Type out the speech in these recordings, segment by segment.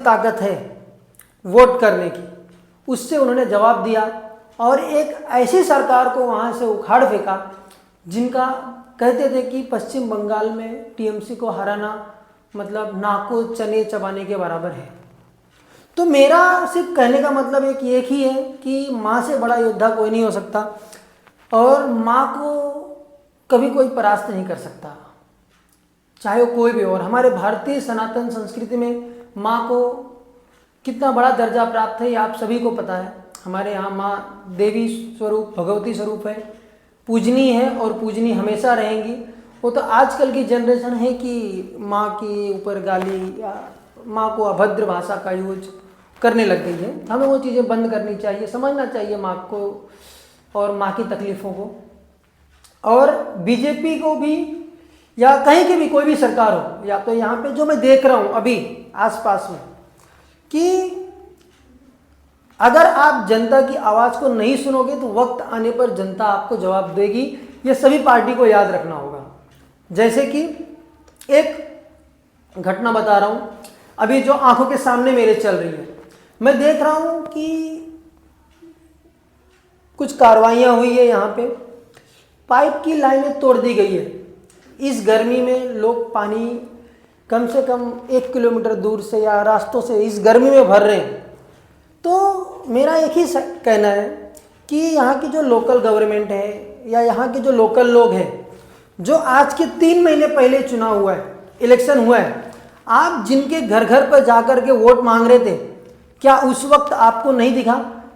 ताकत है वोट करने की, उससे उन्होंने जवाब दिया और एक ऐसी सरकार को वहाँ से उखाड़ फेंका जिनका कहते थे कि पश्चिम बंगाल में टीएमसी को हराना मतलब नाको चने चबाने के बराबर है। तो मेरा सिर्फ कहने का मतलब एक ही है कि माँ से बड़ा योद्धा कोई नहीं हो सकता और माँ को कभी कोई परास्त नहीं कर सकता, चाहे वो कोई भी हो। और हमारे भारतीय सनातन संस्कृति में माँ को कितना बड़ा दर्जा प्राप्त है ये आप सभी को पता है। हमारे यहाँ माँ देवी स्वरूप भगवती स्वरूप है, पूजनीय है और पूजनीय हमेशा रहेंगी। वो तो आजकल की जनरेशन है कि माँ के ऊपर गाली या माँ को अभद्र भाषा का यूज करने लग गई है। हमें वो चीज़ें बंद करनी चाहिए, समझना चाहिए माँ को और माँ की तकलीफ़ों को। और बीजेपी को भी या कहीं की भी कोई भी सरकार हो, या तो यहाँ पे जो मैं देख रहा हूँ अभी आसपास में कि अगर आप जनता की आवाज़ को नहीं सुनोगे तो वक्त आने पर जनता आपको जवाब देगी। ये सभी पार्टी को याद रखना होगा। जैसे कि एक घटना बता रहा हूँ अभी जो आंखों के सामने मेरे चल रही है। मैं देख रहा हूँ कि कुछ कार्रवाइयाँ हुई है, यहाँ पे पाइप की लाइनें तोड़ दी गई है। इस गर्मी में लोग पानी कम से कम 1 किलोमीटर दूर से या रास्तों से इस गर्मी में भर रहे हैं। तो मेरा एक ही कहना है कि यहाँ की जो लोकल गवर्नमेंट है या यहाँ के जो लोकल लोग हैं, जो आज के 3 महीने पहले चुनाव हुआ है, इलेक्शन हुआ है, आप जिनके घर घर पर जाकर के वोट मांग रहे थे, क्या उस वक्त आपको नहीं दिखा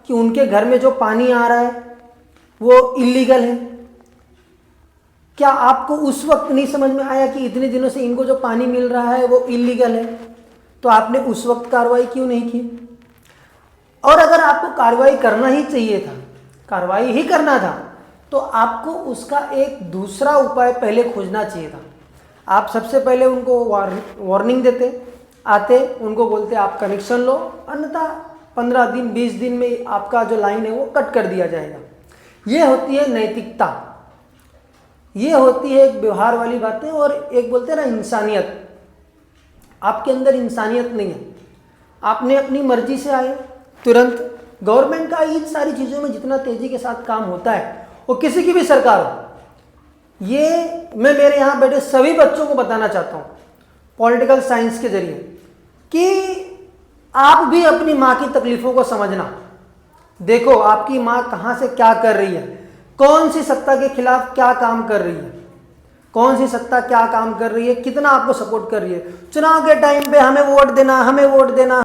कि उनके घर में जो पानी आ रहा है वो इल्लीगल है? क्या आपको उस वक्त नहीं समझ में आया कि इतने दिनों से इनको जो पानी मिल रहा है वो इल्लीगल है? तो आपने उस वक्त कार्रवाई क्यों नहीं की? और अगर आपको कार्रवाई करना ही चाहिए था, कार्रवाई ही करना था, तो आपको उसका एक दूसरा उपाय पहले खोजना चाहिए था। आप सबसे पहले उनको वार्निंग देते, आते उनको बोलते आप कनेक्शन लो, अन्यथा 15 दिन 20 दिन में आपका जो लाइन है वो कट कर दिया जाएगा। ये होती है नैतिकता, ये होती है एक व्यवहार वाली बातें। और एक बोलते हैं ना इंसानियत, आपके अंदर इंसानियत नहीं है। आपने अपनी मर्जी से आए, तुरंत गवर्नमेंट का इन सारी चीज़ों में जितना तेज़ी के साथ काम होता है वो किसी की भी सरकार हो, ये मैं मेरे यहाँ बैठे सभी बच्चों को बताना चाहता हूँ पॉलिटिकल साइंस के जरिए कि आप भी अपनी माँ की तकलीफ़ों को समझना। देखो आपकी माँ कहाँ से क्या कर रही है, कौन सी सत्ता के खिलाफ क्या काम कर रही है, कौन सी सत्ता क्या काम कर रही है, कितना आपको सपोर्ट कर रही है। चुनाव के टाइम पे हमें वोट देना, हमें वोट देना।